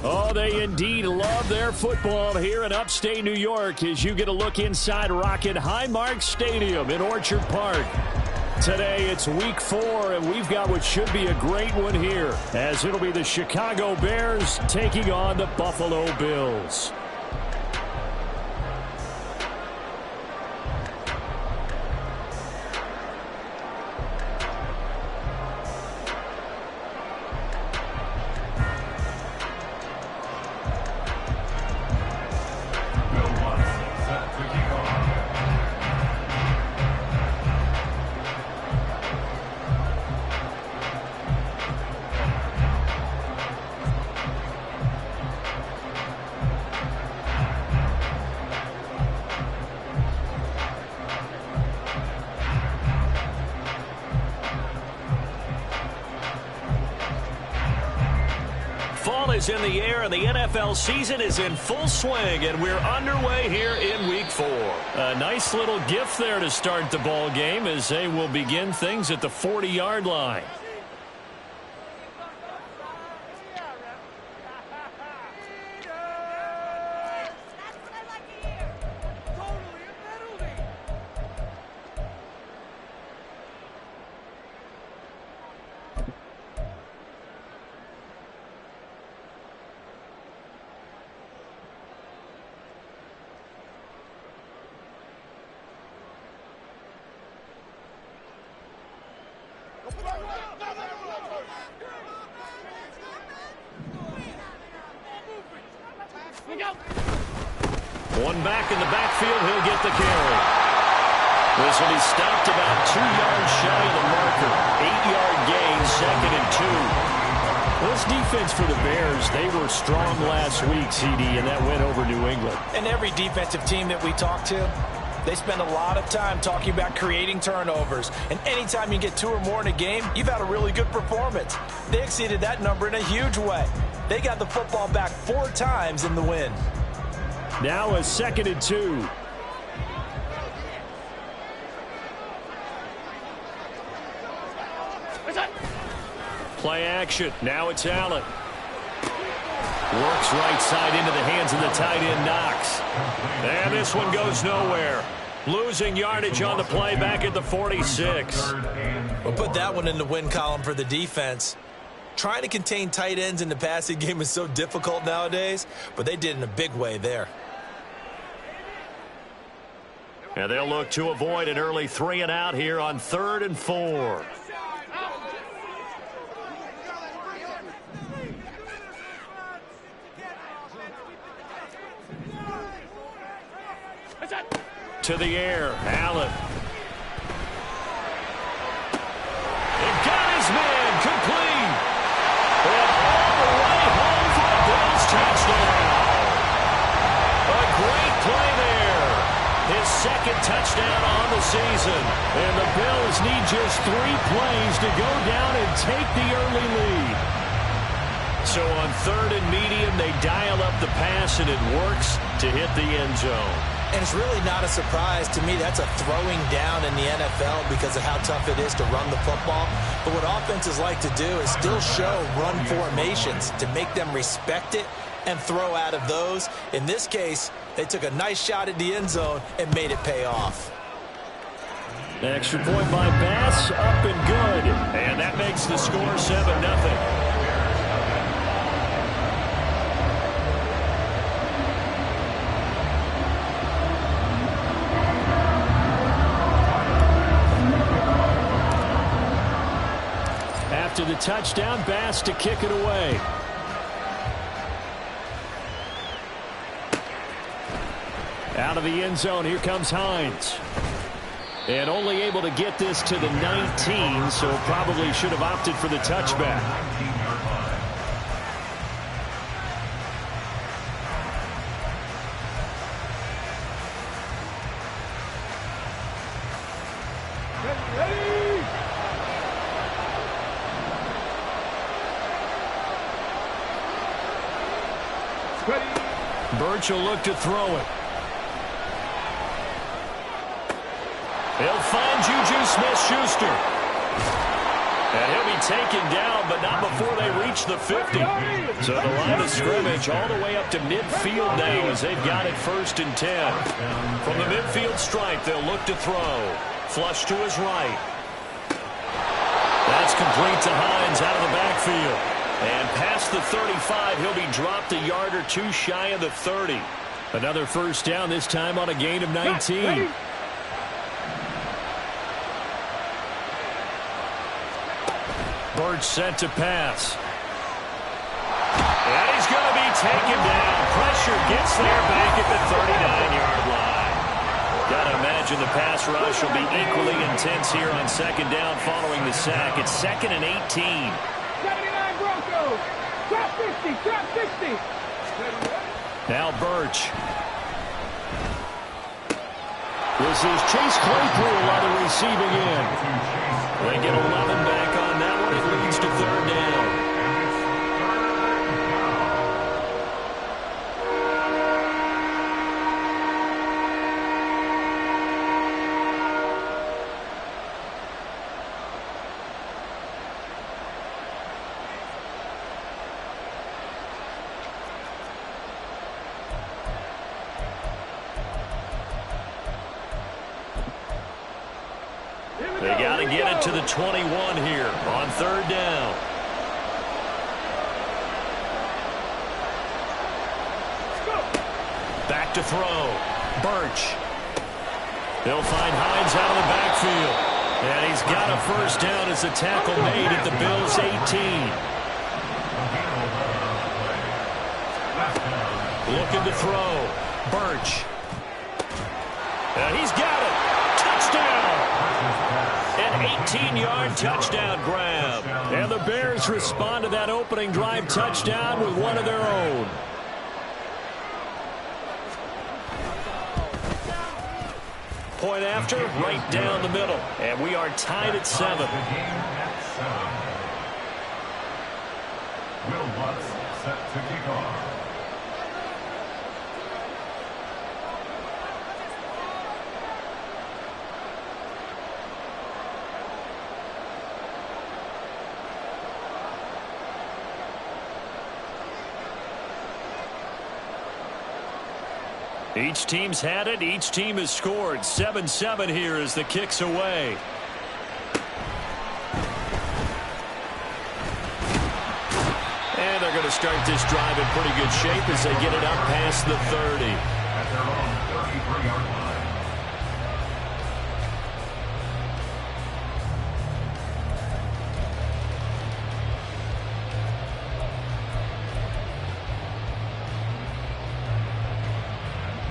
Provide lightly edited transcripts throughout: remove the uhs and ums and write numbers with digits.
Oh, they indeed love their football here in upstate New York as you get a look inside Rocket Highmark Stadium in Orchard Park. Today it's week 4, and we've got what should be a great one here, as it'll be the Chicago Bears taking on the Buffalo Bills. Fall is in the air, and the NFL season is in full swing, and we're underway here in Week 4. A nice little gift there to start the ball game as they will begin things at the 40-yard line. One back in the backfield, he'll get the carry. This one, he stopped about 2 yards shy of the marker. 8-yard gain, 2nd and 2. This defense for the Bears, they were strong last week, CD, and that went over New England. And every defensive team that we talk to, they spend a lot of time talking about creating turnovers. And anytime you get 2 or more in a game, you've had a really good performance. They exceeded that number in a huge way. They got the football back 4 times in the win. Now a 2nd and 2. Play action. Now it's Allen. Works right side into the hands of the tight end, Knox. And this one goes nowhere. Losing yardage on the play back at the 46. We'll put that one in the win column for the defense. Trying to contain tight ends in the passing game is so difficult nowadays, but they did in a big way there. And they'll look to avoid an early 3 and out here on 3rd and 4. To the air, Allen. It got his man complete. And all the way home for the Bills touchdown. A great play there. His 2nd touchdown on the season. And the Bills need just 3 plays to go down and take the early lead. So on 3rd and medium, they dial up the pass, and it works to hit the end zone. And it's really not a surprise to me. That's a throwing down in the NFL because of how tough it is to run the football. But what offenses like to do is still show run formations to make them respect it and throw out of those. In this case, they took a nice shot at the end zone and made it pay off. Extra point by Bass, up and good. And that makes the score 7-0. To the touchdown, Bass to kick it away. Out of the end zone, here comes Hines. And only able to get this to the 19, so probably should have opted for the touchback. Birch will look to throw it. He'll find Juju Smith-Schuster. And he'll be taken down, but not before they reach the 50. So the line of scrimmage all the way up to midfield now as they've got it 1st and 10. From the midfield stripe, they'll look to throw. Flush to his right. That's complete to Hines out of the backfield. And past the 35, he'll be dropped a yard or two shy of the 30. Another 1st down, this time on a gain of 19. Birch set to pass. And he's going to be taken down. Pressure gets there back at the 39-yard line. Got to imagine the pass rush will be equally intense here on 2nd down following the sack. It's 2nd and 18. 79 Broncos. Drop 50. Drop 50. Now Birch. This is Chase Claypool on the receiving end. They get 11 back on that one. It leads to 3rd down. They got to get it to the 21 here on 3rd down. Back to throw. Birch. They'll find Hines out of the backfield. And he's got a 1st down as a tackle made at the Bills' 18. Looking to throw. Birch. And he's got it. Touchdown. An 18-yard touchdown grab. And the Bears respond to that opening drive touchdown with one of their own. Point after, right down the middle. And we are tied at 7. Will Lutz set to kick off. Each team's had it. Each team has scored. 7-7 here as the kick's away. And they're going to start this drive in pretty good shape as they get it up past the 30. At their own 33-yard line.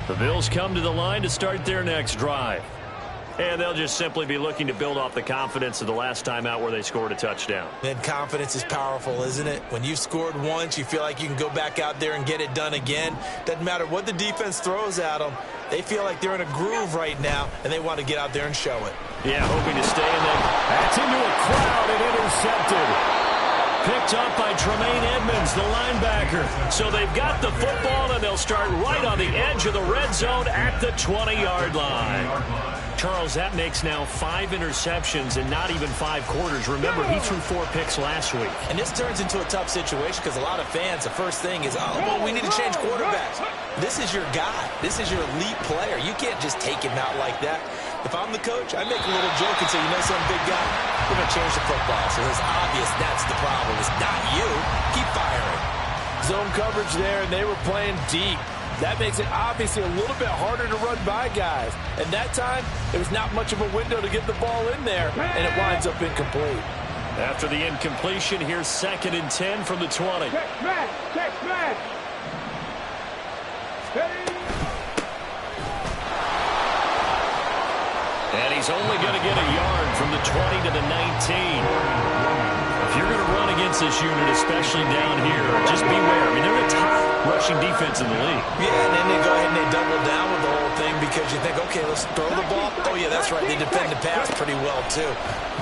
The Bills come to the line to start their next drive. And they'll just simply be looking to build off the confidence of the last time out where they scored a touchdown. Man, confidence is powerful, isn't it? When you've scored once, you feel like you can go back out there and get it done again. Doesn't matter what the defense throws at them. They feel like they're in a groove right now, and they want to get out there and show it. Yeah, hoping to stay in there. That's into a crowd and intercepted. Picked up by Tremaine Edmonds, the linebacker. So they've got the football, and they'll start right on the edge of the red zone at the 20-yard line. Charles, that makes now 5 interceptions in not even 5 quarters. Remember, he threw 4 picks last week. And this turns into a tough situation because a lot of fans, the first thing is, oh, well, we need to change quarterbacks. This is your guy. This is your elite player. You can't just take him out like that. If I'm the coach, I make a little joke and say, you know something, big guy? We're going to change the football. So it's obvious that's the problem. It's not you. Keep firing. Zone coverage there, and they were playing deep. That makes it obviously a little bit harder to run by guys. And that time, there was not much of a window to get the ball in there, and it winds up incomplete. After the incompletion, here's 2nd and 10 from the 20. Check smash. Check smash. And he's only going to get a yard from the 20 to the 19. If you're going to run against this unit, especially down here, just beware. I mean, they're a top rushing defense in the league. Yeah, and then they go ahead and they double down with the whole thing because you think, okay, let's throw the ball. Oh, yeah, that's right. They defend the pass pretty well, too.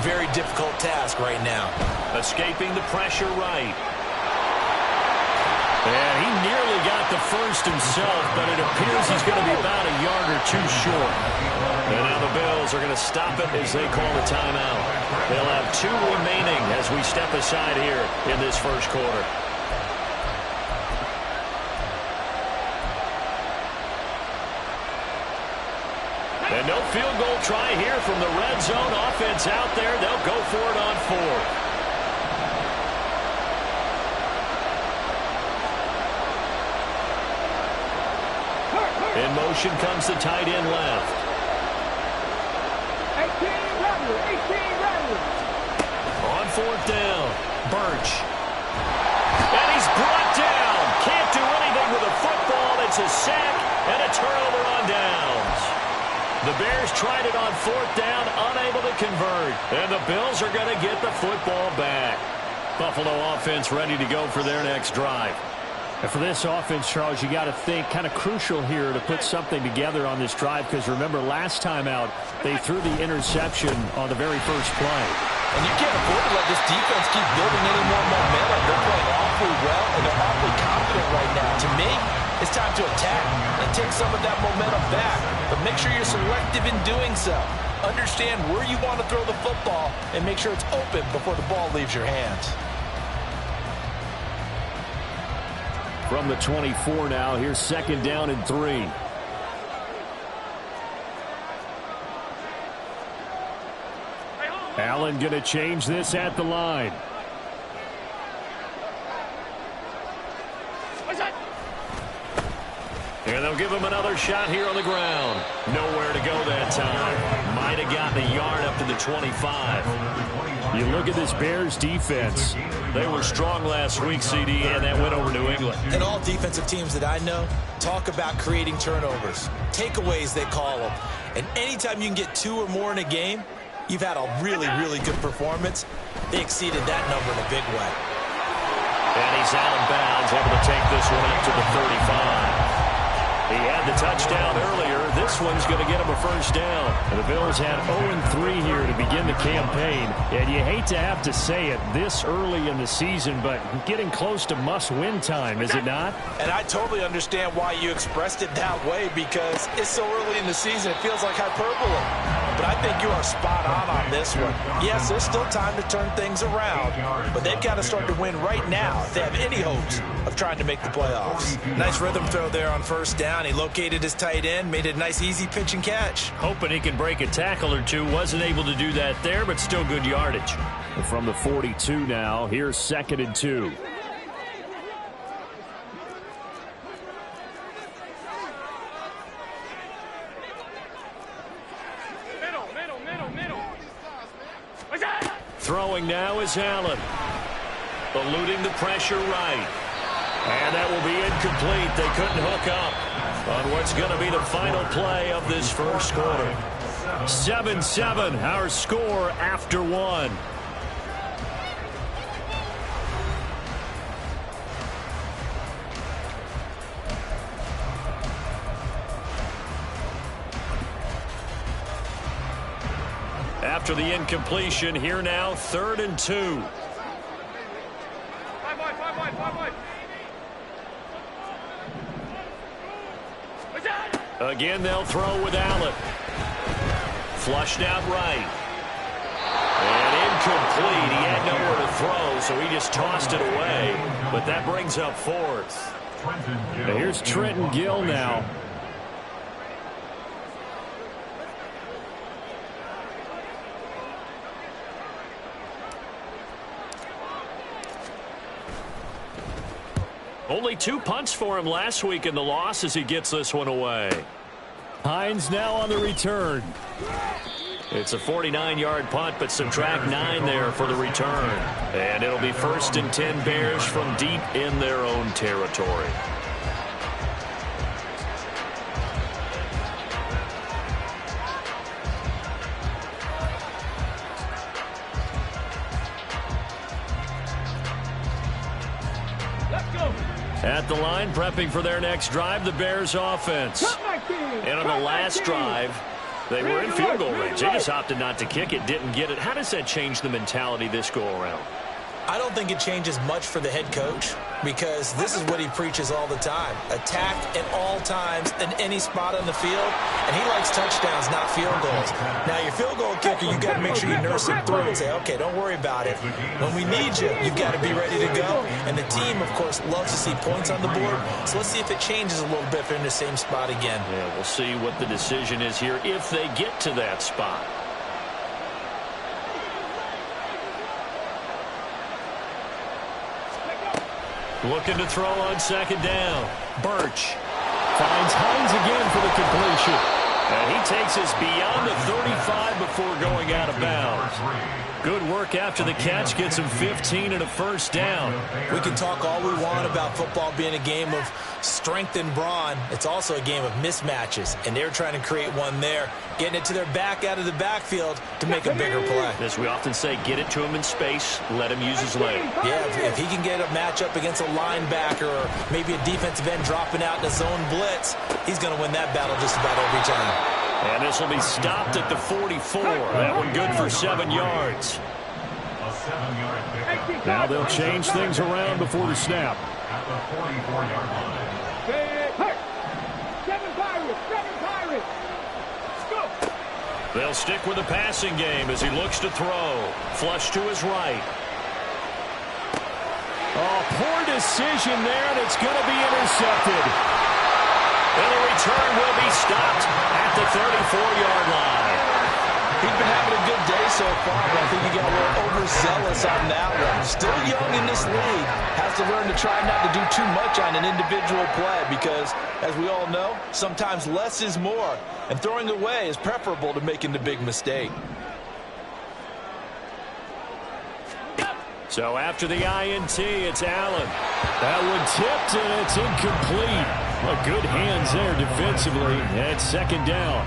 Very difficult task right now. Escaping the pressure right. And he nearly got the first himself, but it appears he's going to be about a yard or two short. And now the Bills are going to stop it as they call the timeout. They'll have 2 remaining as we step aside here in this first quarter. And no field goal try here from the red zone. Offense out there. They'll go for it on 4th. In motion comes the tight end left. 18 Rattler. On 4th down, Birch. And he's brought down. Can't do anything with a football. It's a sack and a turnover on downs. The Bears tried it on 4th down, unable to convert. And the Bills are going to get the football back. Buffalo offense ready to go for their next drive. And for this offense, Charles, you got to think kind of crucial here to put something together on this drive, because remember last time out they threw the interception on the very first play. And you can't afford to let this defense keep building any more momentum. They're playing awfully well, and they're awfully confident right now. To me, it's time to attack and take some of that momentum back. But make sure you're selective in doing so. Understand where you want to throw the football and make sure it's open before the ball leaves your hands. From the 24 now, here's 2nd down and 3. Allen going to change this at the line. And they'll give him another shot here on the ground. Nowhere to go that time. Might have gotten a yard up to the 25. You look at this Bears defense. They were strong last week, CD, and that went over New England. And all defensive teams that I know talk about creating turnovers. Takeaways, they call them. And anytime you can get 2 or more in a game, you've had a really, really good performance. They exceeded that number in a big way. And he's out of bounds, able to take this one up to the 35. He had the touchdown earlier. This one's going to get him a first down. And the Bills had 0-3 here to begin the campaign. And you hate to have to say it this early in the season, but getting close to must-win time, is it not? And I totally understand why you expressed it that way, because it's so early in the season, it feels like hyperbole. But I think you are spot on this one. Yes, there's still time to turn things around, but they've got to start to win right now if they have any hopes of trying to make the playoffs. Nice rhythm throw there on first down. He located his tight end, made it a nice, easy pitch and catch. Hoping he can break a tackle or two. Wasn't able to do that there, but still good yardage. And from the 42 now, here's 2nd and 2. Throwing now is Allen. Eluding the pressure right. And that will be incomplete. They couldn't hook up on what's going to be the final play of this first quarter. 7-7, our score after 1. After the incompletion, here now, 3rd and 2. Again, they'll throw with Allen. Flushed out right. And incomplete. He had nowhere to throw, so he just tossed it away. But that brings up 4th. Now here's Trenton Gill now. Only 2 punts for him last week in the loss as he gets this one away. Hines now on the return. It's a 49-yard punt, but subtract 9 there for the return. And it'll be 1st and 10 Bears from deep in their own territory. At the line, prepping for their next drive, the Bears offense. And on the last drive, they were in field goal range. They just opted not to kick it, didn't get it. How does that change the mentality this go around? I don't think it changes much for the head coach because this is what he preaches all the time. Attack at all times in any spot on the field, and he likes touchdowns, not field goals. Now, your field goal kicker, you've got to make sure you nurse him through and say, okay, don't worry about it. When we need you, you've got to be ready to go. And the team, of course, loves to see points on the board, so let's see if it changes a little bit if they're in the same spot again. Yeah, we'll see what the decision is here if they get to that spot. Looking to throw on second down. Birch finds Hines again for the completion. And he takes us beyond the 35 before going out of bounds. Good work after the catch. Gets him 15 and a first down. We can talk all we want about football being a game of strength and brawn. It's also a game of mismatches, and they're trying to create one there, getting it to their back out of the backfield to make a bigger play. As we often say, get it to him in space, let him use his leg. Yeah, if he can get a matchup against a linebacker or maybe a defensive end dropping out in a zone blitz, he's going to win that battle just about every time. And this will be stopped at the 44. That one good for 7 yards. A 7-yard pickup Now they'll change things around before the snap. at the 44-yard line. Seven Pirates. Go. They'll stick with the passing game as he looks to throw. Flush to his right. Oh, poor decision there, and it's going to be intercepted. And the return will be stopped at the 34-yard line. He's been having a good day so far, but I think he got a little overzealous on that one. Still young in this league. Has to learn to try not to do too much on an individual play because, as we all know, sometimes less is more. And throwing away is preferable to making the big mistake. So after the INT, it's Allen. That one tipped, and it's incomplete. Well, good hands there defensively. And second down.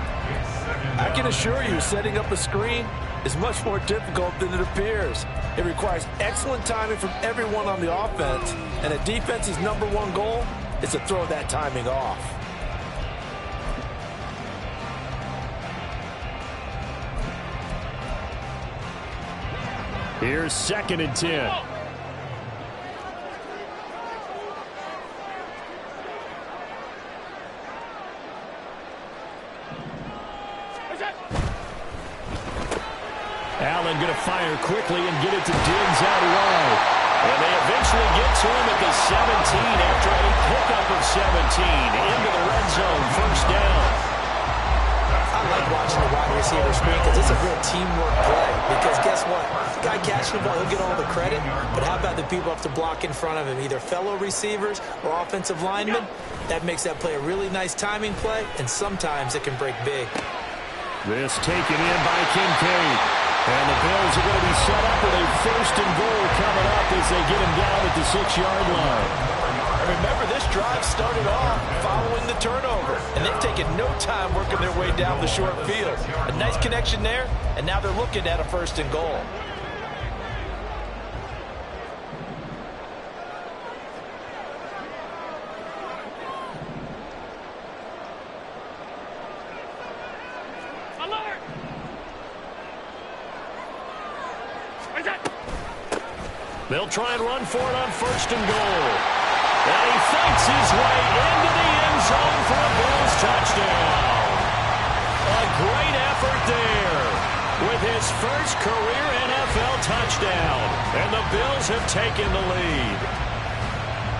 I can assure you, setting up a screen is much more difficult than it appears. It requires excellent timing from everyone on the offense, and a defense's #1 goal is to throw that timing off. Here's 2nd and 10. Allen going to fire quickly and get it to Diggs out wide. And they eventually get to him at the 17 after a pickup of 17 into the red zone. First down. I like watching the wide receiver screen because it's a real teamwork play. Because guess what? The guy catching the ball, he'll get all the credit. But how about the people up to block in front of him, either fellow receivers or offensive linemen? That makes that play a really nice timing play, and sometimes it can break big. This taken in by Kincaid. And the Bills are going to be set up with a 1st and goal coming up as they get him down at the 6-yard line. And remember, this drive started off following the turnover, and they've taken no time working their way down the short field. A nice connection there, and now they're looking at a 1st and goal. They'll try and run for it on 1st and goal. And he fights his way into the end zone for a Bills touchdown. A great effort there with his first career NFL touchdown. And the Bills have taken the lead.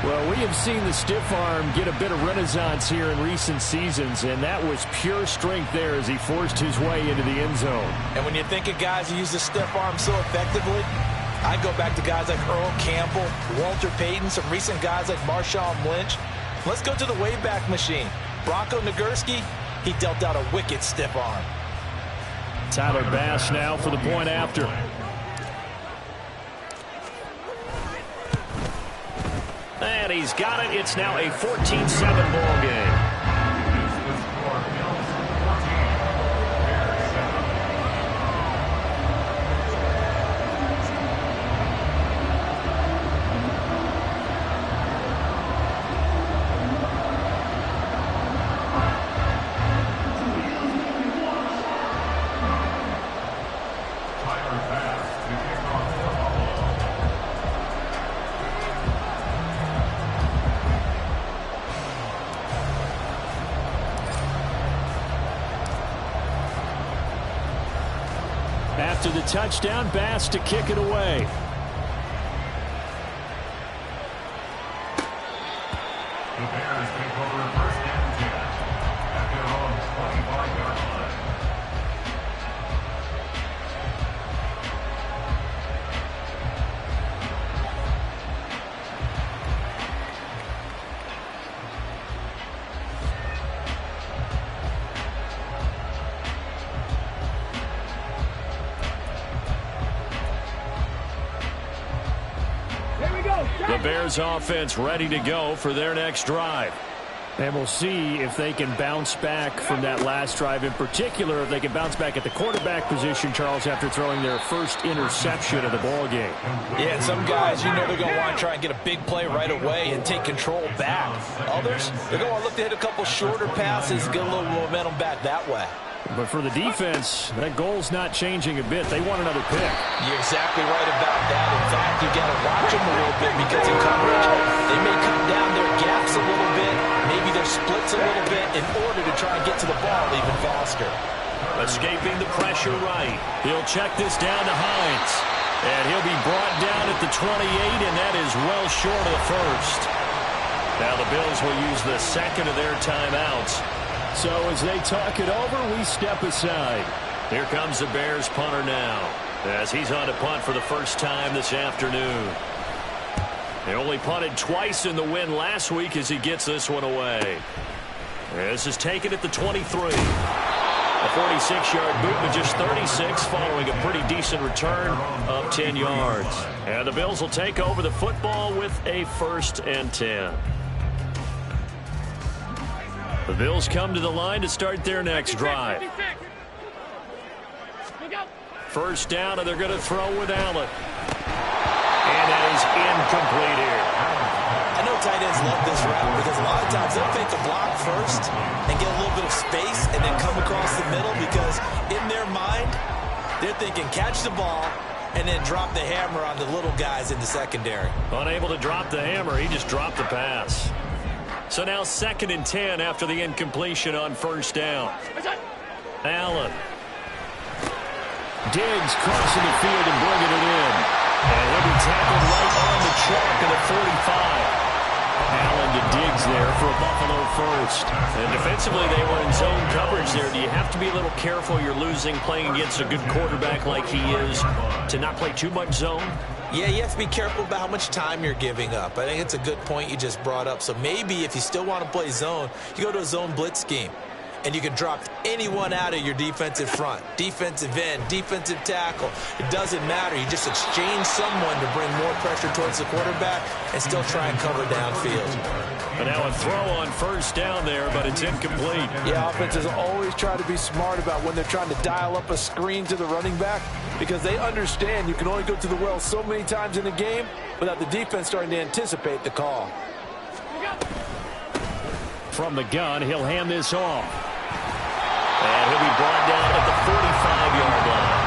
Well, we have seen the stiff arm get a bit of renaissance here in recent seasons, and that was pure strength there as he forced his way into the end zone. And when you think of guys who use the stiff arm so effectively, I go back to guys like Earl Campbell, Walter Payton, some recent guys like Marshawn Lynch. Let's go to the Wayback Machine. Bronco Nagurski, he dealt out a wicked stiff arm. Tyler Bass now for the point after. And he's got it. It's now a 14-7 ball game. After the touchdown, Bass to kick it away. The Bears take over first and 10 at their own 25-yard line. The Bears offense ready to go for their next drive. And we'll see if they can bounce back from that last drive, in particular if they can bounce back at the quarterback position, Charles, after throwing their first interception of the ball game. Yeah, and some guys, you know they're going to want to try and get a big play right away and take control back. Others, they're going to look to hit a couple shorter passes, get a little momentum back that way. But for the defense, that goal's not changing a bit. They want another pick. You're exactly right about that. In fact, you got to watch them a little bit because in coverage, they may cut down their gaps a little bit, maybe their splits a little bit in order to try and get to the ball even faster. Escaping the pressure right. He'll check this down to Hines. And he'll be brought down at the 28, and that is well short of the first. Now the Bills will use the second of their timeouts. So as they talk it over, we step aside. Here comes the Bears punter now, as he's on to punt for the first time this afternoon. They only punted twice in the win last week as he gets this one away. This is taken at the 23. A 46-yard boot, but just 36 following a pretty decent return of 10 yards. And the Bills will take over the football with a 1st and 10. The Bills come to the line to start their next drive. First down, and they're going to throw with Allen. And that is incomplete here. I know tight ends love this route because a lot of times they'll take the block first and get a little bit of space and then come across the middle because in their mind, they're thinking catch the ball and then drop the hammer on the little guys in the secondary. Unable to drop the hammer, he just dropped the pass. So now 2nd and 10 after the incompletion on first down. Allen. Diggs crossing the field and bringing it in. And he'll be tackled right on the chalk at the 45. Allen to Diggs there for a Buffalo first. And defensively, they were in zone coverage there. Do you have to be a little careful you're losing playing against a good quarterback like he is to not play too much zone? Yeah, you have to be careful about how much time you're giving up. I think it's a good point you just brought up. So maybe if you still want to play zone, you go to a zone blitz scheme. And you can drop anyone out of your defensive front. Defensive end, defensive tackle. It doesn't matter. You just exchange someone to bring more pressure towards the quarterback and still try and cover downfield. And now a throw on first down there, but it's incomplete. Yeah, offenses always try to be smart about when they're trying to dial up a screen to the running back because they understand you can only go to the well so many times in the game without the defense starting to anticipate the call. From the gun, he'll hand this off. And he'll be brought down at the 45-yard line.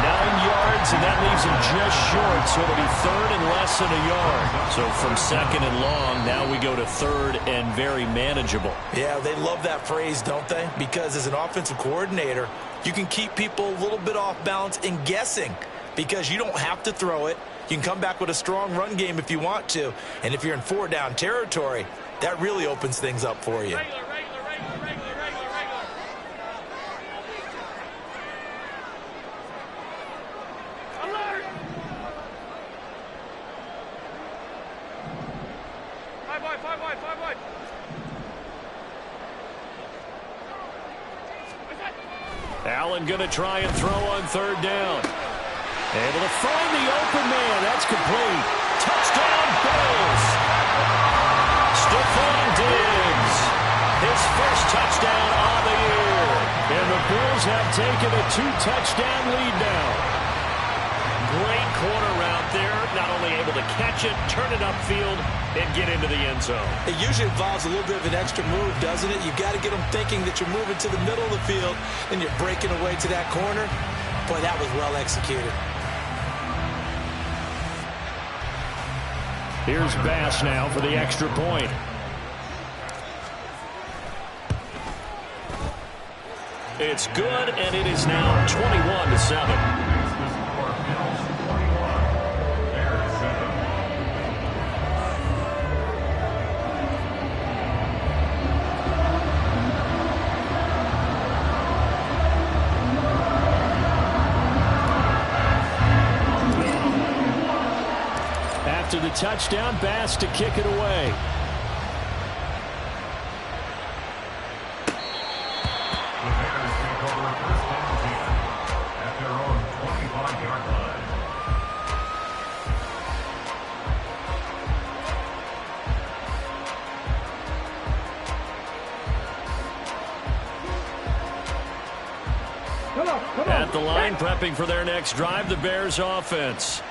9 yards, and that leaves him just short, so it'll be 3rd and less than a yard. So from 2nd and long, now we go to 3rd and very manageable. Yeah, they love that phrase, don't they? Because as an offensive coordinator, you can keep people a little bit off balance and guessing because you don't have to throw it. You can come back with a strong run game if you want to. And if you're in 4-down territory, that really opens things up for you. Allen going to try and throw on 3rd down. Able to find the open man. That's complete. Touchdown, Bills. Stephon Diggs. His first touchdown on the year. And the Bills have taken a 2-touchdown lead now. Great corner route there. Not only able to catch it, turn it upfield, and get into the end zone. It usually involves a little bit of an extra move, doesn't it? You've got to get them thinking that you're moving to the middle of the field and you're breaking away to that corner. Boy, that was well executed. Here's Bass now for the extra point. It's good, and it is now 21-7. touchdown. Bass to kick it away. The Bears take over first and 10 at their own 25-yard line. At the line, prepping for their next drive, the Bears offense.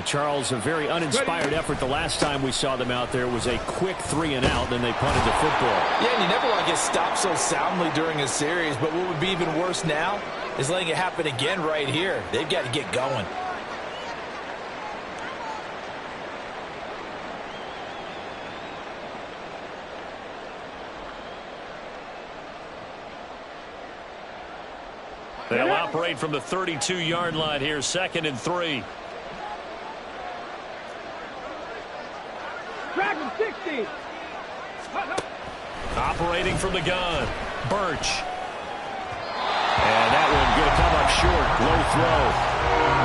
Charles, a very uninspired effort the last time we saw them out there. Was a quick 3-and-out, then they punted the football. Yeah, and you never want to get stopped so soundly during a series, but what would be even worse now is letting it happen again right here. They've got to get going. They'll operate from the 32-yard line here, 2nd and 3. Dragon 60. Operating from the gun, Birch. And that one going to come up short. Low throw.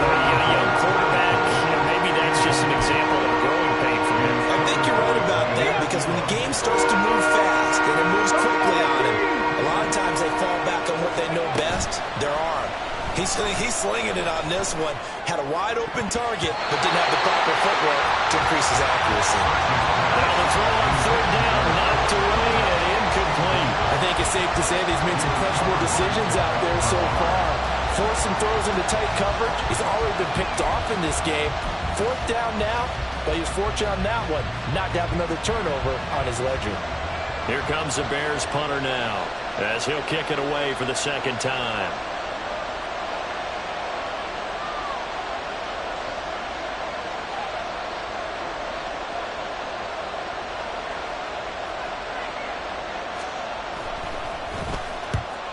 A young quarterback, maybe that's just an example of growing pain for him. I think you're right about that, because when the game starts to move fast and it moves quickly on him, a lot of times they fall back on what they know best, their arm. He's slinging it on this one. Had a wide open target, but didn't have the proper footwork to increase his accuracy. Now the throw on 3rd down, knocked away and incomplete. I think it's safe to say that he's made some questionable decisions out there so far. Forcing throws into tight coverage. He's already been picked off in this game. 4th down now, but he was fortunate on that one not to have another turnover on his ledger. Here comes the Bears punter now, as he'll kick it away for the 2nd time.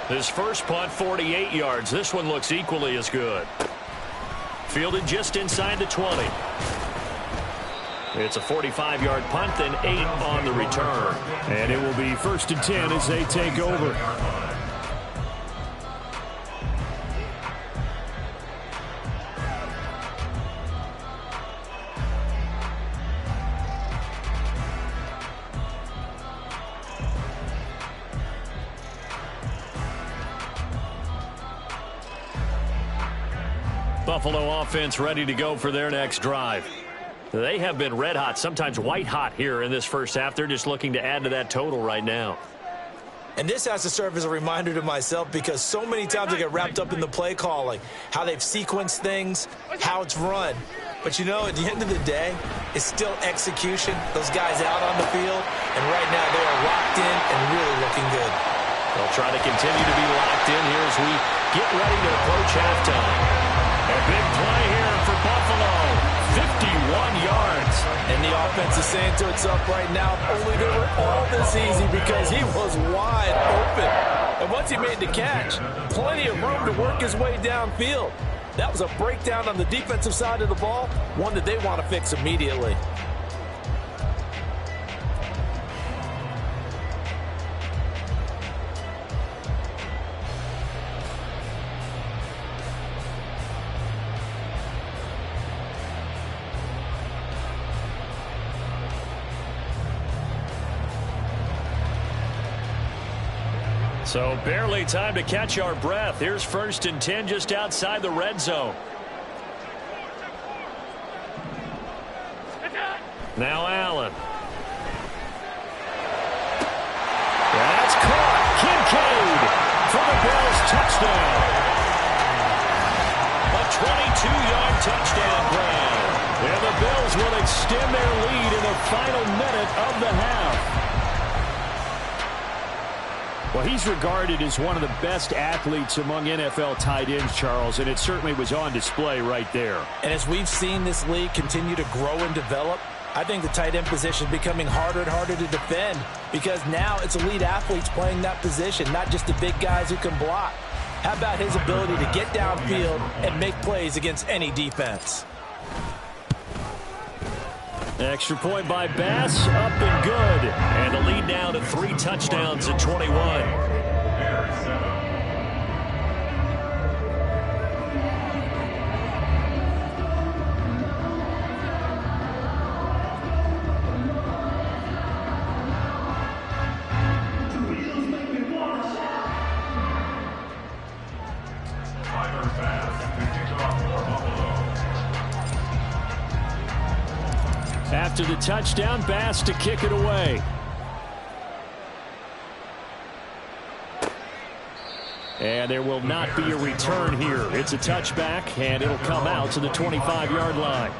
His first punt, 48 yards. This one looks equally as good. Fielded just inside the 20. It's a 45-yard punt, then 8 on the return. And it will be 1st and 10 as they take over. Buffalo offense ready to go for their next drive. They have been red hot, sometimes white hot here in this first half. They're just looking to add to that total right now. And this has to serve as a reminder to myself, because so many times I get wrapped up in the play calling, how they've sequenced things, how it's run. But, you know, at the end of the day, it's still execution. Those guys out on the field, and right now they are locked in and really looking good. They'll try to continue to be locked in here as we get ready to approach halftime. A big play here for Buffalo. 51 yards. And the offense is saying to itself right now, if only they were all this easy, because he was wide open. And once he made the catch, plenty of room to work his way downfield. That was a breakdown on the defensive side of the ball, one that they want to fix immediately. So barely time to catch our breath. Here's 1st and 10 just outside the red zone. Now Allen. That's caught. Kincaid for the Bills touchdown. A 22-yard touchdown grab. And the Bills will extend their lead in the final minute of the half. Well, he's regarded as one of the best athletes among NFL tight ends, Charles, and it certainly was on display right there. And as we've seen this league continue to grow and develop, I think the tight end position is becoming harder and harder to defend, because now it's elite athletes playing that position, not just the big guys who can block. How about his ability to get downfield and make plays against any defense? Extra point by Bass, up and good. And the lead now to 3 touchdowns at 21. to the touchdown. Bass to kick it away. And there will not be a return here. It's a touchback, and it'll come out to the 25-yard line.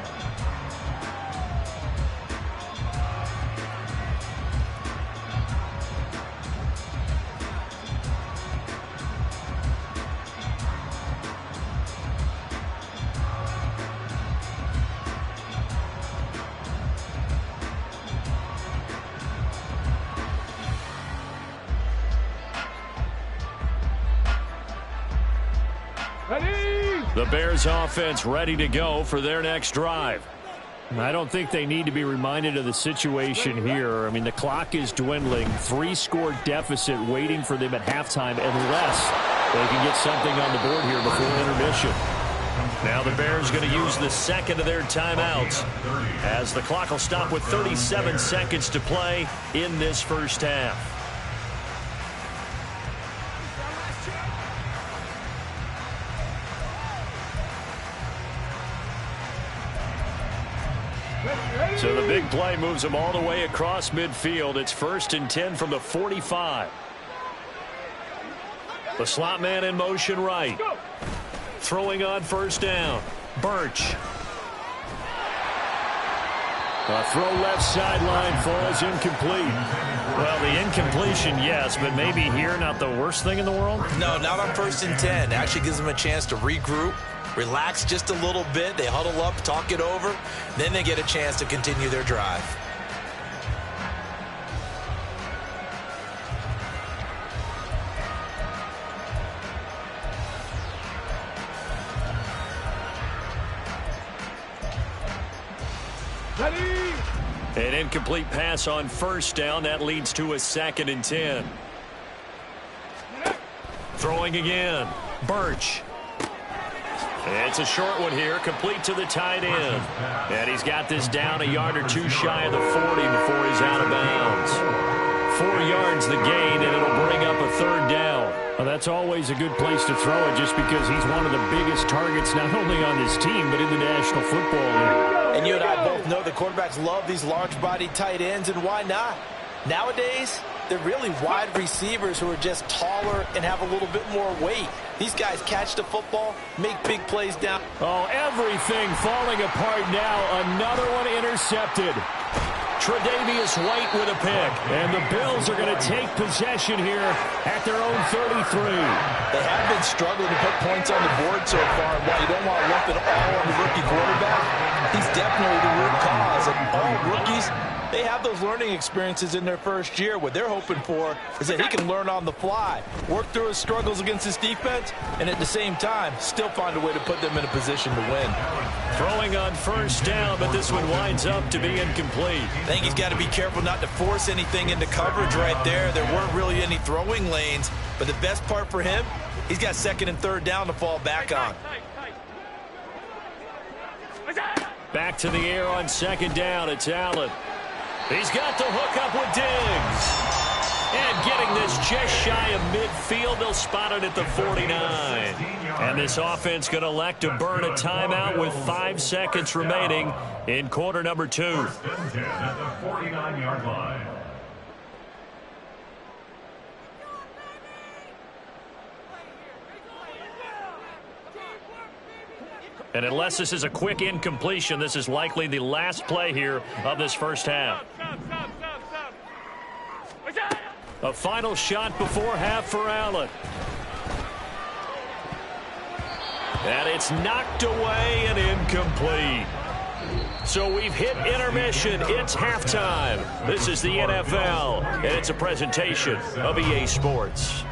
The Bears offense ready to go for their next drive. I don't think they need to be reminded of the situation here. I mean, the clock is dwindling. 3-score deficit waiting for them at halftime unless they can get something on the board here before intermission. Now the Bears going to use the second of their timeouts as the clock will stop with 37 seconds to play in this first half. So the big play moves them all the way across midfield. It's 1st and 10 from the 45. The slot man in motion right. Throwing on first down. Birch. A throw left sideline falls incomplete. Well, the incompletion, yes, but maybe here not the worst thing in the world? No, not on 1st and 10. Actually gives them a chance to regroup. Relax just a little bit. They huddle up, talk it over. Then they get a chance to continue their drive. An incomplete pass on first down. That leads to a 2nd and 10. Throwing again. Birch. It's a short one here, complete to the tight end. And he's got this down a yard or two shy of the 40 before he's out of bounds. 4 yards the gain, and it'll bring up a 3rd down. Well, that's always a good place to throw it just because he's one of the biggest targets not only on this team but in the National Football League. And you and I both know the quarterbacks love these large-bodied tight ends, and why not? Nowadays, they're really wide receivers who are just taller and have a little bit more weight. These guys catch the football, make big plays down. Oh, everything falling apart now. Another one intercepted. Tre'Davious White with a pick. And the Bills are going to take possession here at their own 33. They have been struggling to put points on the board so far. And while you don't want to lump it all on the rookie quarterback, he's definitely the root cause. And all rookies, they have those learning experiences in their first year. What they're hoping for is that he can learn on the fly, work through his struggles against his defense, and at the same time, still find a way to put them in a position to win. Throwing on first down, but this one winds up to be incomplete. I think he's got to be careful not to force anything into coverage right there. There weren't really any throwing lanes, but the best part for him, he's got 2nd and 3rd down to fall back on. Back to the air on 2nd down. It's Allen. He's got the hook up with Diggs. And getting this just shy of midfield, they'll spot it at the 49. And this offense going to elect to burn a timeout with 5 seconds remaining in quarter number 2. 1st and 10 at the 49-yard line. And unless this is a quick incompletion, this is likely the last play here of this first half. A final shot before half for Allen. And it's knocked away and incomplete. So we've hit intermission. It's halftime. This is the NFL, and it's a presentation of EA Sports.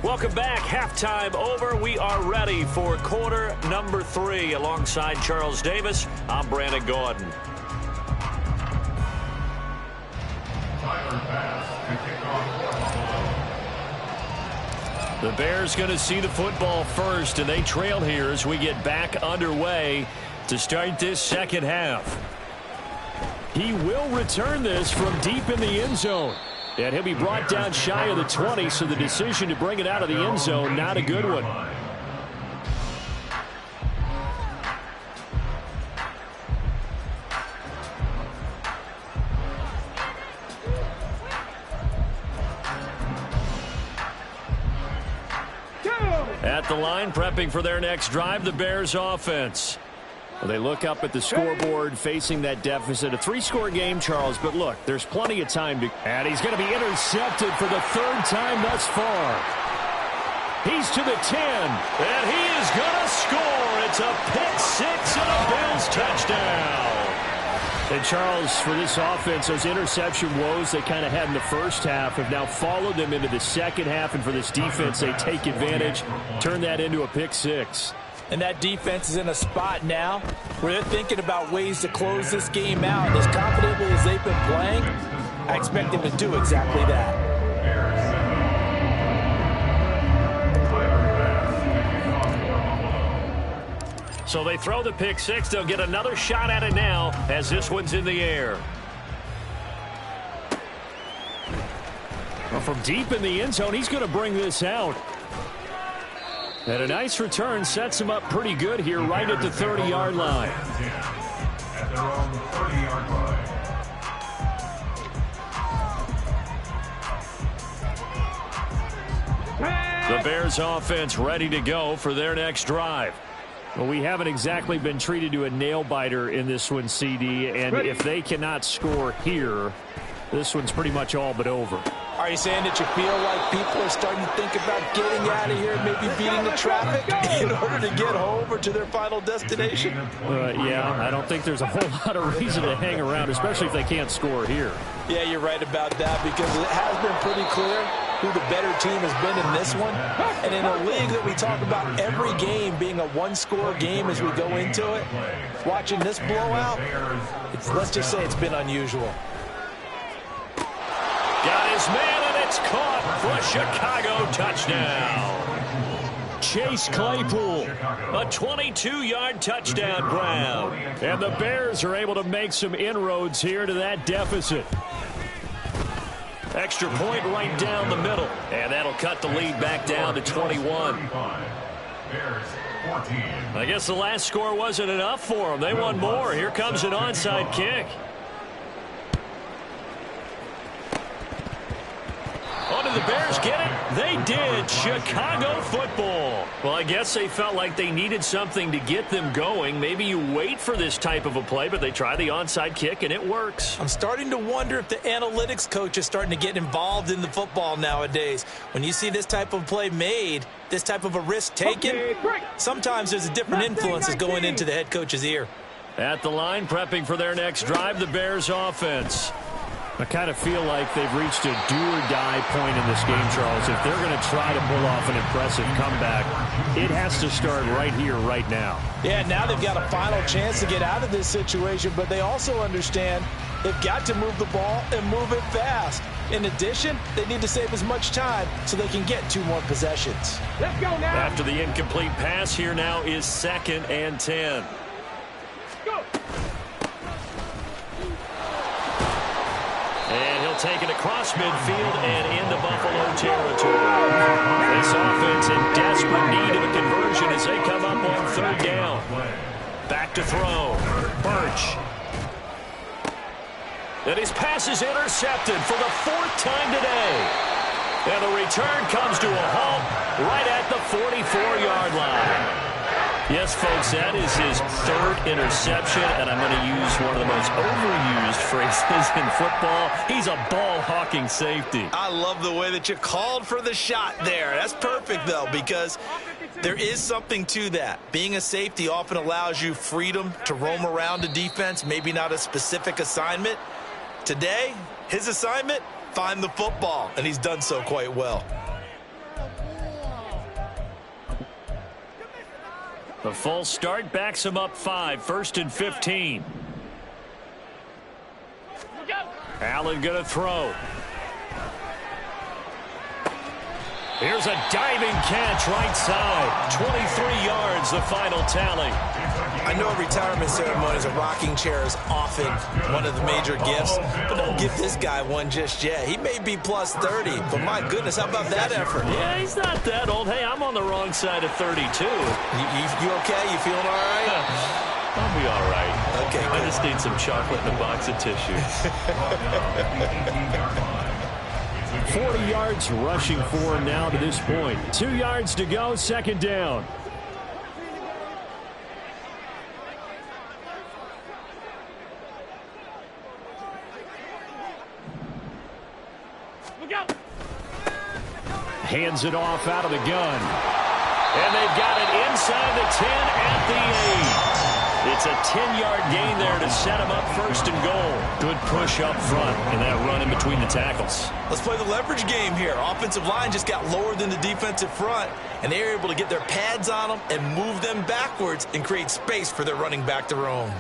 Welcome back. Halftime over. We are ready for quarter number 3. Alongside Charles Davis, I'm Brandon Gordon. Tyler Bass to kick off. The Bears going to see the football first, and they trail here as we get back underway to start this second half. He will return this from deep in the end zone. And he'll be brought down shy of the 20, so the decision to bring it out of the end zone, not a good one. At the line, prepping for their next drive, the Bears offense. Well, they look up at the scoreboard facing that deficit. A 3-score game, Charles, but look, there's plenty of time to... And he's going to be intercepted for the 3rd time thus far. He's to the 10. And he is going to score. It's a pick 6 and a Bills touchdown. And, Charles, for this offense, those interception woes they kind of had in the first half have now followed them into the second half. And for this defense, they take advantage, turn that into a pick 6. And that defense is in a spot now where they're thinking about ways to close this game out. And as confidently as they've been playing, I expect them to do exactly that. So they throw the pick 6. They'll get another shot at it now as this one's in the air. Well, from deep in the end zone, he's going to bring this out. And a nice return sets him up pretty good here right at the 30-yard line. At their own 30-yard line. The Bears offense ready to go for their next drive. Well, we haven't exactly been treated to a nail-biter in this one, CD, and if they cannot score here, this one's pretty much all but over. Are you saying that you feel like people are starting to think about getting out of here, maybe beating the traffic in order to get home or to their final destination? Yeah, I don't think there's a whole lot of reason to hang around, especially if they can't score here. Yeah, you're right about that because it has been pretty clear who the better team has been in this one. And in a league that we talk about every game being a one-score game as we go into it, watching this blowout, let's just say it's been unusual. Got his man, and it's caught for a Chicago touchdown. Chase Claypool, A 22-yard touchdown grab. and the Bears are able to make some inroads here to that deficit. Extra point right down the middle. And that'll cut the lead back down to 21. I guess the last score wasn't enough for them. They want more. Here comes an onside kick. Oh, did the Bears get it? They did. Chicago football. Well, I guess they felt like they needed something to get them going. Maybe you wait for this type of a play, but they try the onside kick, and it works. I'm starting to wonder if the analytics coach is starting to get involved in the football nowadays. When you see this type of play made, this type of a risk taken, sometimes there's a different influences going into the head coach's ear. At the line, prepping for their next drive, the Bears offense. I kind of feel like they've reached a do-or-die point in this game, Charles. If they're going to try to pull off an impressive comeback, it has to start right here, right now. Yeah, now they've got a final chance to get out of this situation, but they also understand they've got to move the ball and move it fast. In addition, they need to save as much time so they can get 2 more possessions. Let's go now. After the incomplete pass, here now is 2nd and 10. Go. And he'll take it across midfield and into Buffalo territory. This offense in desperate need of a conversion as they come up on 3rd down. Back to throw. Birch. And his pass is intercepted for the 4th time today. And the return comes to a halt right at the 44-yard line. Yes, folks, that is his 3rd interception, and I'm going to use one of the most overused phrases in football. He's a ball-hawking safety. I love the way that you called for the shot there. That's perfect, though, because there is something to that. Being a safety often allows you freedom to roam around the defense, maybe not a specific assignment. Today, his assignment, find the football, and he's done so quite well. The false start backs him up 5, 1st and 15. Allen going to throw. Here's a diving catch right side. 23 yards, the final tally. I know a retirement ceremonies, a rocking chair is often one of the major gifts, but don't give this guy one just yet. He may be plus 30, but my goodness, how about that effort? Yeah, he's not that old. Hey, I'm on the wrong side of 32. You okay? You feeling all right? I'll be all right. Okay, I good. just need some chocolate and a box of tissues. 40 yards rushing for him now to this point. 2 yards to go, second down. Hands it off out of the gun. And they've got it inside the 10 at the 8. It's a 10-yard gain there to set them up first and goal. Good push up front and that run in between the tackles. Let's play the leverage game here. Offensive line just got lower than the defensive front, and they were able to get their pads on them and move them backwards and create space for their running back to roam.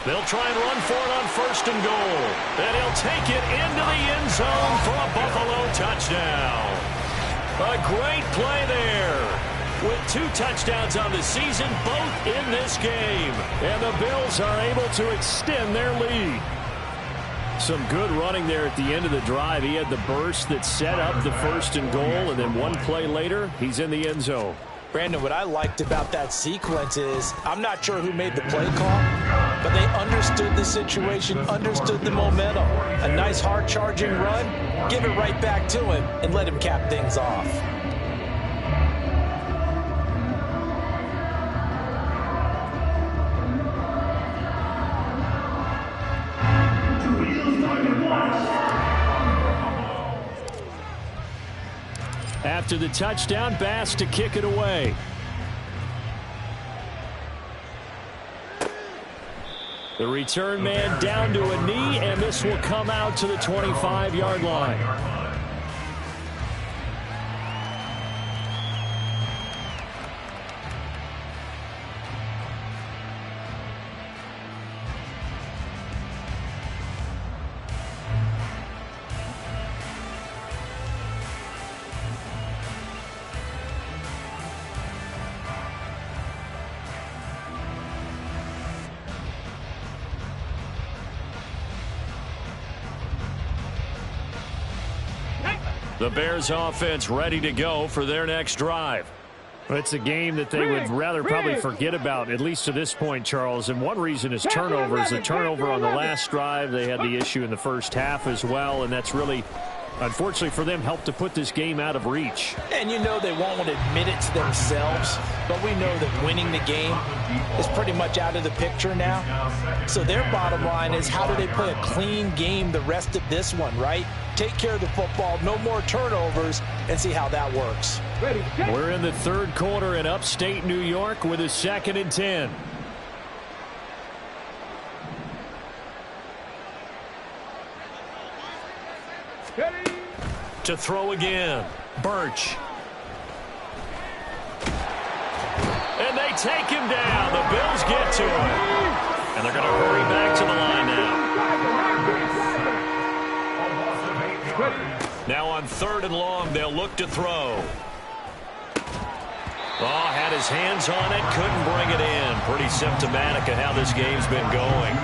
They'll try and run for it on first and goal. And he'll take it into the end zone for a Buffalo touchdown. A great play there. With 2 touchdowns on the season, both in this game. And the Bills are able to extend their lead. Some good running there at the end of the drive. He had the burst that set up the first and goal, and then one play later, he's in the end zone. Brandon, what I liked about that sequence is I'm not sure who made the play call, but they understood the situation, understood the momentum. A nice hard-charging run, give it right back to him, and let him cap things off. After the touchdown, Bass to kick it away. The return man down to a knee, and this will come out to the 25-yard line. The Bears offense ready to go for their next drive. Well, it's a game that they would rather probably forget about, at least to this point, Charles. And one reason is turnovers. A turnover on the last drive. They had the issue in the first half as well, and that's really, unfortunately for them, helped to put this game out of reach. And you know they won't want to admit it to themselves, but we know that winning the game is pretty much out of the picture now. So their bottom line is, how do they play a clean game the rest of this one, right? Take care of the football, no more turnovers, and see how that works. We're in the third quarter in upstate New York with a 2nd and 10. To throw again, Birch. And they take him down. The Bills get to him. And they're going to hurry back to the line now. Now on 3rd and long, they'll look to throw. Oh, had his hands on it, couldn't bring it in. Pretty symptomatic of how this game's been going.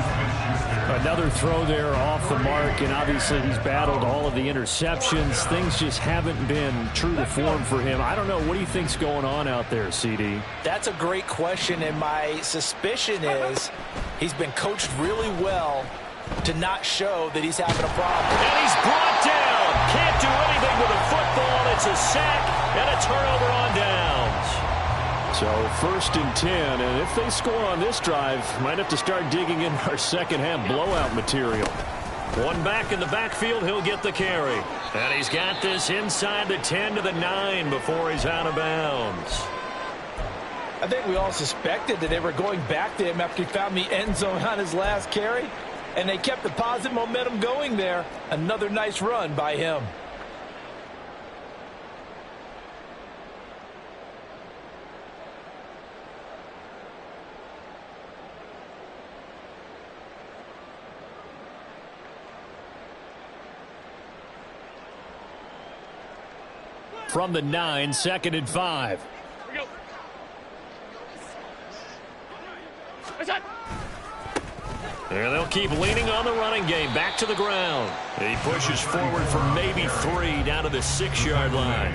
Another throw there off the mark, and obviously he's battled all of the interceptions. Things just haven't been true to form for him. I don't know. What do you think's going on out there, CD? That's a great question, and my suspicion is he's been coached really well to not show that he's having a problem. And he's brought down. Can't do anything with a football. It's a sack and a turnover on downs. So 1st and 10, and if they score on this drive, might have to start digging in our second half blowout material. One back in the backfield, he'll get the carry. And he's got this inside the 10 to the 9 before he's out of bounds. I think we all suspected that they were going back to him after he found the end zone on his last carry, and they kept the positive momentum going there. Another nice run by him. from the 9, 2nd and 5. And they'll keep leaning on the running game. Back to the ground. He pushes forward for maybe 3 down to the 6-yard line.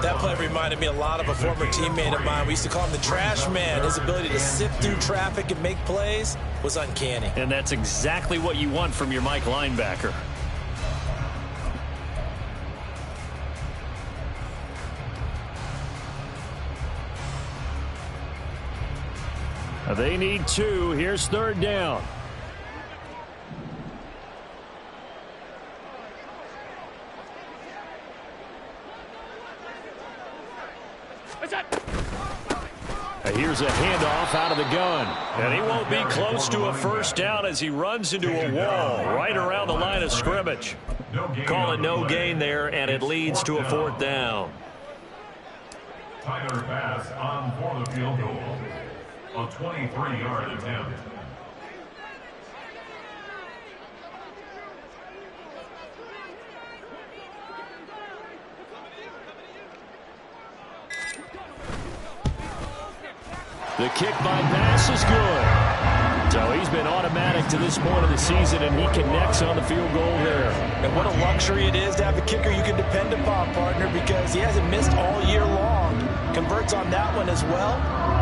That play reminded me a lot of a former teammate of mine. We used to call him the trash man. His ability to sift through traffic and make plays was uncanny. And that's exactly what you want from your Mike linebacker. They need 2. Here's 3rd down. Here's a handoff out of the gun. And he won't be close to a 1st down as he runs into a wall right around the line of scrimmage. Call it no gain there, and it leads to a 4th down. Tyler Bass on for the field goal. A 23-yard attempt. The kick by Bass is good. So he's been automatic to this point of the season, and he connects on the field goal there. And what a luxury it is to have a kicker you can depend upon, partner, because he hasn't missed all year long. Converts on that one as well.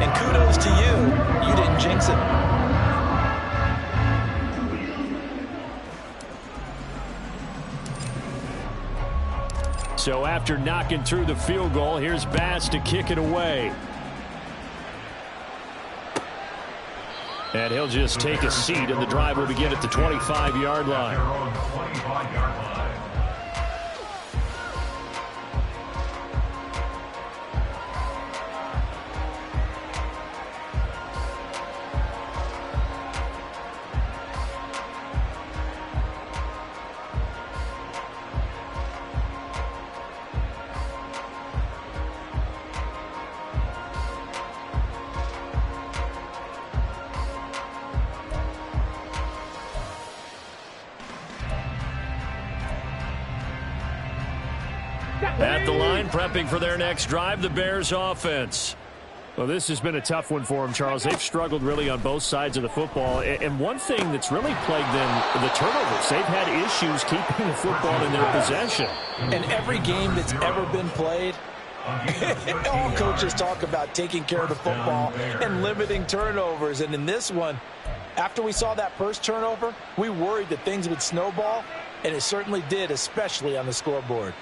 And kudos to you. You didn't jinx it. So after knocking through the field goal, here's Bass to kick it away. And he'll just take a seat, and the drive will begin at the 25-yard line. At the line, prepping for their next drive, the Bears offense. Well, this has been a tough one for them, Charles. They've struggled really on both sides of the football. And one thing that's really plagued them, the turnovers. They've had issues keeping the football in their possession. And every game that's ever been played, all coaches talk about taking care of the football and limiting turnovers. And in this one, after we saw that first turnover, we worried that things would snowball, and it certainly did, especially on the scoreboard.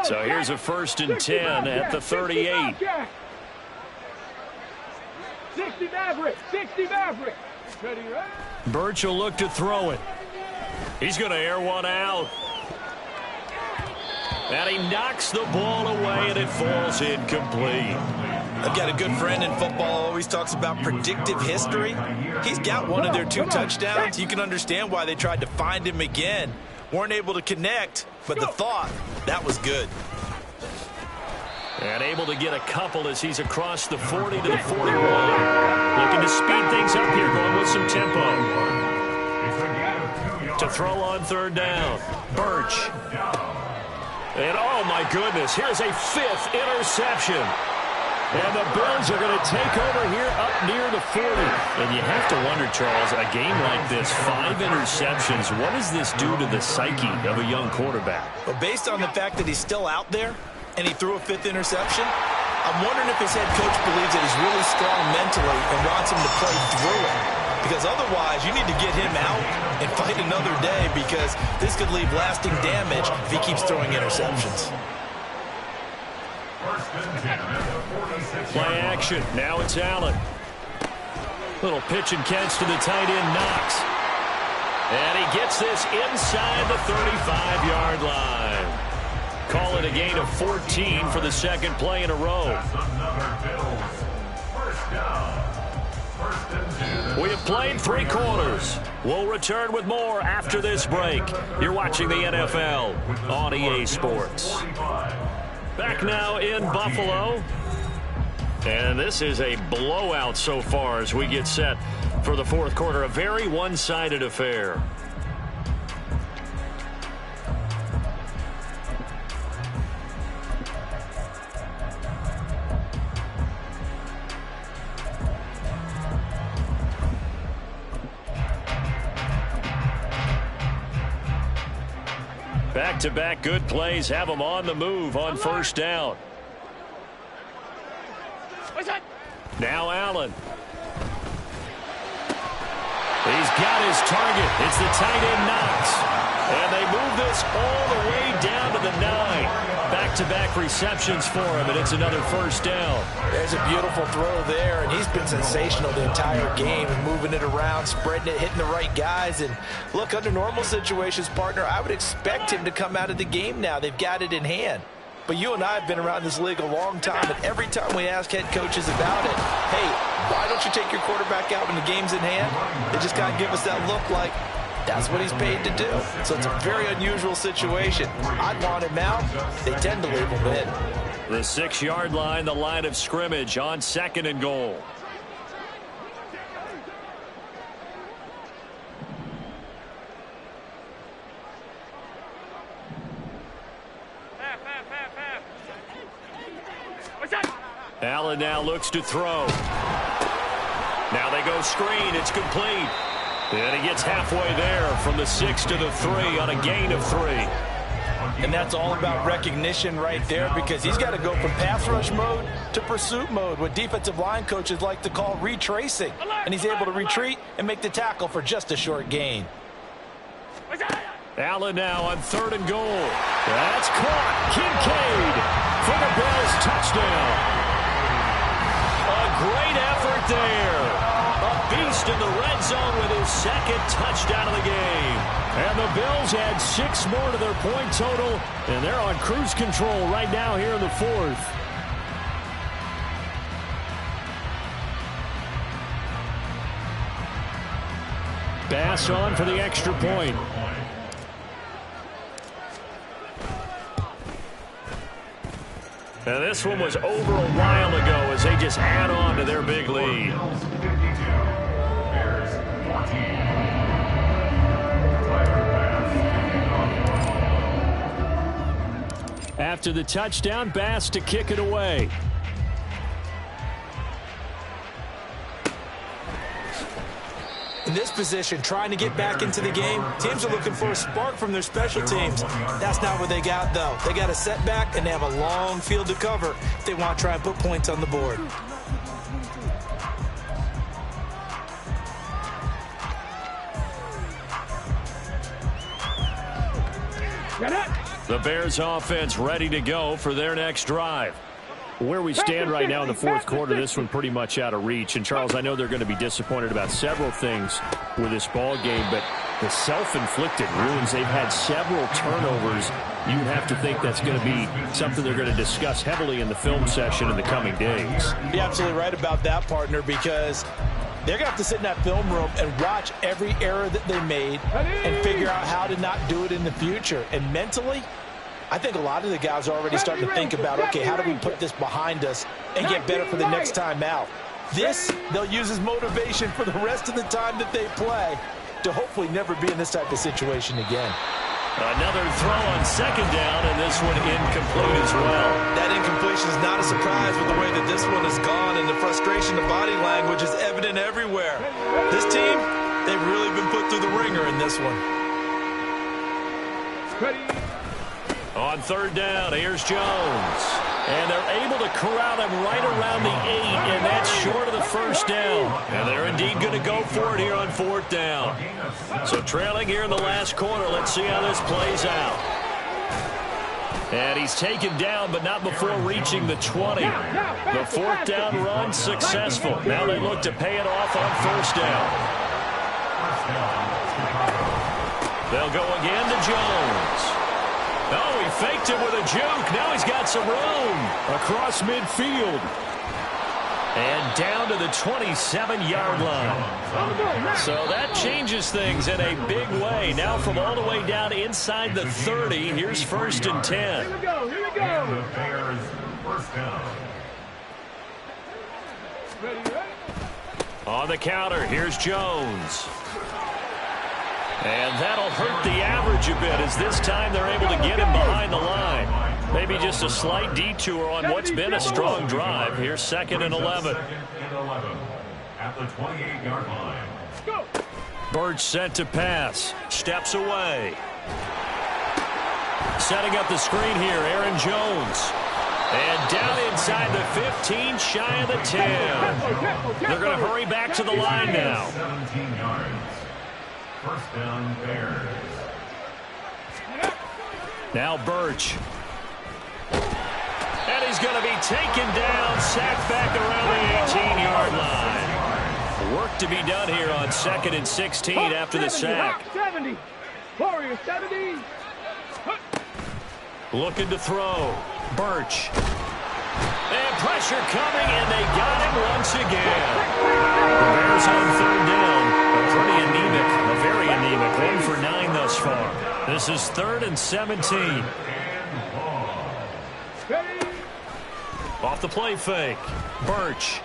So here's a 1st and 10 at the 38. 60 Maverick, 60 Maverick. Ready, right? Birch will look to throw it. He's going to air one out. And he knocks the ball away, and it falls incomplete. I've got a good friend in football, always talks about predictive history. He's got one of their 2 touchdowns. You can understand why they tried to find him again. Weren't able to connect, but the thought, that was good. And able to get a couple as he's across the 40 to the 41. Looking to speed things up here, going with some tempo. To throw on 3rd down. Birch. And oh my goodness, here's a 5th interception. And the Bills are going to take over here up near the 40. And you have to wonder, Charles, a game like this, 5 interceptions, what does this do to the psyche of a young quarterback? Well, based on the fact that he's still out there and he threw a 5th interception, I'm wondering if his head coach believes that he's really strong mentally and wants him to play through it. Because otherwise, you need to get him out and fight another day, because this could leave lasting damage if he keeps throwing interceptions. Play action. Now it's Allen. Little pitch and catch to the tight end, Knox. And he gets this inside the 35-yard line. Call it a gain of 14 for the 2nd play in a row. We have played 3 quarters. We'll return with more after this break. You're watching the NFL on EA Sports. Back now in Buffalo. And this is a blowout so far as we get set for the fourth quarter. A very one-sided affair. Back-to-back good plays have them on the move on first down. Now Allen. He's got his target. It's the tight end Knox. And they move this all the way down to the 9. Back-to-back receptions for him, and it's another first down. There's a beautiful throw there, and he's been sensational the entire game and moving it around, spreading it, hitting the right guys. And look, under normal situations, partner, I would expect him to come out of the game now. They've got it in hand. But you and I have been around this league a long time, and every time we ask head coaches about it, hey, why don't you take your quarterback out when the game's in hand? They just kind of give us that look like that's what he's paid to do. So it's a very unusual situation. I'd want him out. They tend to leave him in. The 6-yard line, the line of scrimmage on 2nd and goal. Allen now looks to throw. Now they go screen. It's complete. And he gets halfway there from the 6 to the 3 on a gain of 3. And that's all about recognition right there, because he's got to go from pass rush mode to pursuit mode, what defensive line coaches like to call retracing. And he's able to retreat and make the tackle for just a short gain. Allen now on 3rd and goal. That's caught. Kincaid for the Bills touchdown. A great effort there. A beast in the red zone with his 2nd touchdown of the game. And the Bills add 6 more to their point total, and they're on cruise control right now here in the 4th. Bass on for the extra point. And this one was over a while ago as they just add on to their big lead. After the touchdown, Bass to kick it away. In this position, trying to get back into the game, teams are looking for a spark from their special teams. That's not what they got, though. They got a setback, and they have a long field to cover if they want to try and put points on the board. The Bears offense ready to go for their next drive. Where we stand right now in the fourth quarter, this one pretty much out of reach. And, Charles, I know they're going to be disappointed about several things with this ball game, but the self-inflicted wounds, they've had several turnovers. You have to think that's going to be something they're going to discuss heavily in the film session in the coming days. You're absolutely right about that, partner, because they're going to have to sit in that film room and watch every error that they made and figure out how to not do it in the future. And mentally, I think a lot of the guys are already starting to think about, okay, how do we put this behind us and get better for the next time out? This, they'll use as motivation for the rest of the time that they play to hopefully never be in this type of situation again. Another throw on 2nd down, and this one incomplete as well. That incompletion is not a surprise with the way that this one has gone, and the frustration, the body language is evident everywhere. This team, they've really been put through the ringer in this one. On 3rd down, here's Jones. And they're able to corral him right around the 8, and that's short of the first down. And they're indeed going to go for it here on 4th down. So trailing here in the last quarter, let's see how this plays out. And he's taken down, but not before reaching the 20. The 4th down run successful. Now they look to pay it off on 1st down. They'll go again to Jones. Oh, he faked it with a juke. Now he's got some room across midfield. And down to the 27-yard line. So that changes things in a big way. Now from all the way down inside the 30, here's 1st and 10. Here we go. The Bears first down. On the counter, here's Jones. And that'll hurt the average a bit as this time they're able to get him behind the line. Maybe just a slight detour on what's been a strong drive. Here's 2nd and 11. At the 28-yard line. Go. Birch sent to pass. Steps away. Setting up the screen here, Aaron Jones. And down inside the 15, shy of the 10. They're going to hurry back to the line now. 17 yards. First down, Bears. Now Birch. And he's going to be taken down, sacked back around the 18-yard line. Work to be done here on 2nd and 16 after the sack. 70. Warriors 70. Looking to throw. Birch. And pressure coming, and they got him once again. The Bears on 3rd down. Pretty anemic, very anemic. 1 for 9 thus far. This is 3rd and 17. Off the play fake. Birch.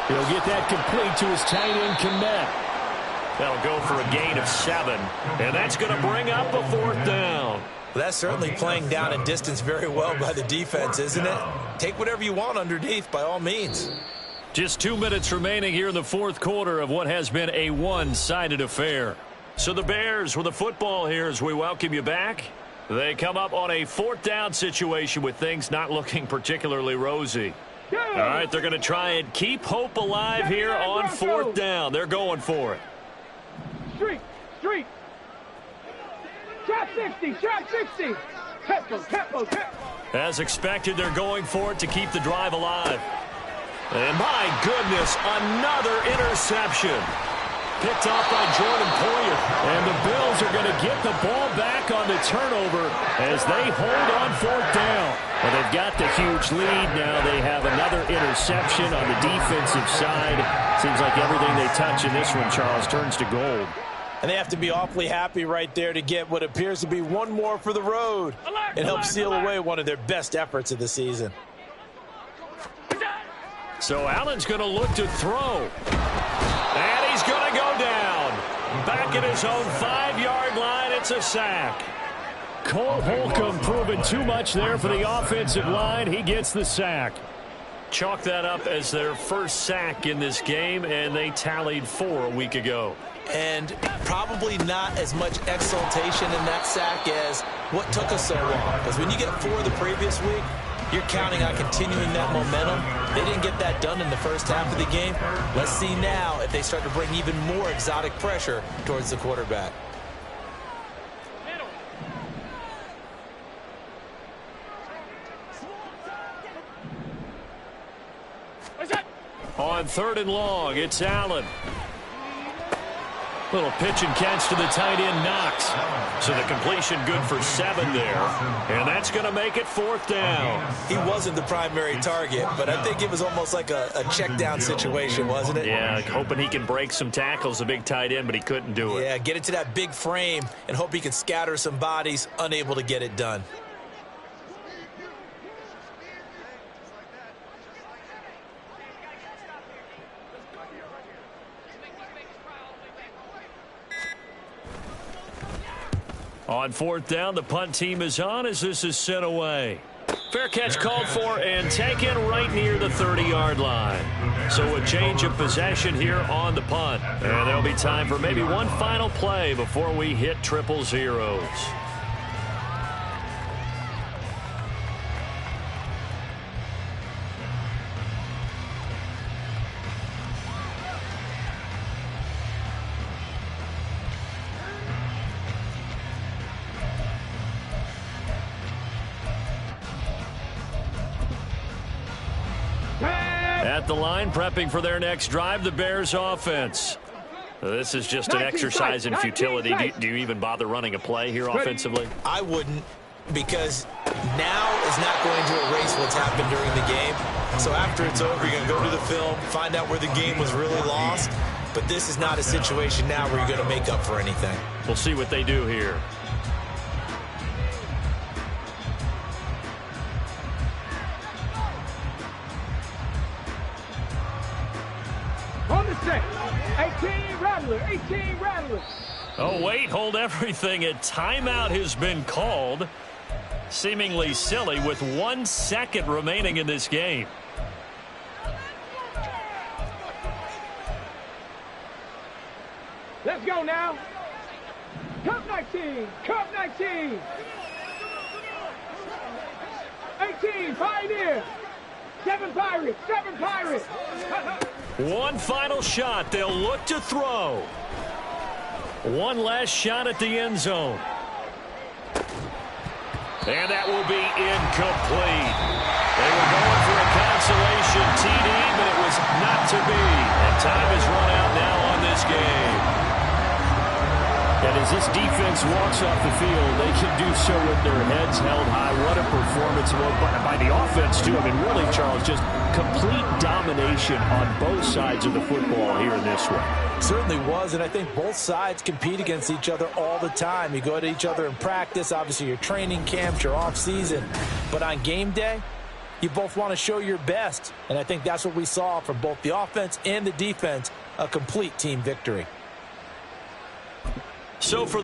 He'll get that complete to his tight end, Kmet. That'll go for a gain of 7. And that's going to bring up a 4th down. Well, that's certainly playing down and distance very well by the defense, isn't it? Take whatever you want underneath, by all means. Just 2 minutes remaining here in the 4th quarter of what has been a one-sided affair. So the Bears with the football here as we welcome you back. They come up on a 4th down situation with things not looking particularly rosy. All right, they're going to try and keep hope alive here on 4th down. They're going for it. Street. Shot 60, shot 60. Tempo. As expected, they're going for it to keep the drive alive. And my goodness, another interception. Picked off by Jordan Poyer. And the Bills are going to get the ball back on the turnover as they hold on 4th down. Well, they've got the huge lead now. They have another interception on the defensive side. Seems like everything they touch in this one, Charles, turns to gold. And they have to be awfully happy right there to get what appears to be one more for the road and help seal away one of their best efforts of the season. So Allen's going to look to throw. And he's going to go down. Back at his own 5-yard line, it's a sack. Cole Holcomb proving too much there for the offensive line. He gets the sack. Chalk that up as their first sack in this game, and they tallied 4 a week ago. And probably not as much exultation in that sack as what took us so long. Because when you get 4 the previous week, you're counting on continuing that momentum. They didn't get that done in the first half of the game. Let's see now if they start to bring even more exotic pressure towards the quarterback. On 3rd and long, it's Allen. Little pitch and catch to the tight end, Knox. So the completion good for 7 there. And that's going to make it 4th down. He wasn't the primary target, but I think it was almost like a check down situation, wasn't it? Yeah, hoping he can break some tackles, the big tight end, but he couldn't do it. Yeah, get into that big frame and hope he can scatter some bodies, unable to get it done. On 4th down, the punt team is on as this is sent away. Fair catch called for and taken right near the 30-yard line. So a change of possession here on the punt. And there'll be time for maybe one final play before we hit 000. At the line, prepping for their next drive, the Bears offense. This is just an exercise in futility. Do you even bother running a play here offensively? I wouldn't, because now is not going to erase what's happened during the game. So after it's over, you're going to go to the film, find out where the game was really lost. But this is not a situation now where you're going to make up for anything. We'll see what they do here. 18 Rattler, 18 Rattler. Oh, wait, hold everything. A timeout has been called. Seemingly silly with 1 second remaining in this game. Let's go now. Cup 19, Cup 19. 18, Pioneer. 7 Pirates, 7 Pirates. One final shot. They'll look to throw. One last shot at the end zone. And that will be incomplete. They were going for a consolation TD, but it was not to be. And time is run out now on this game. And as this defense walks off the field, they can do so with their heads held high. What a performance by the offense, too. I mean, really, Charles, just complete domination on both sides of the football here in this one. Certainly was, and I think both sides compete against each other all the time. You go at each other in practice, obviously your training camps, your off-season. But on game day, you both want to show your best. And I think that's what we saw from both the offense and the defense, a complete team victory. So for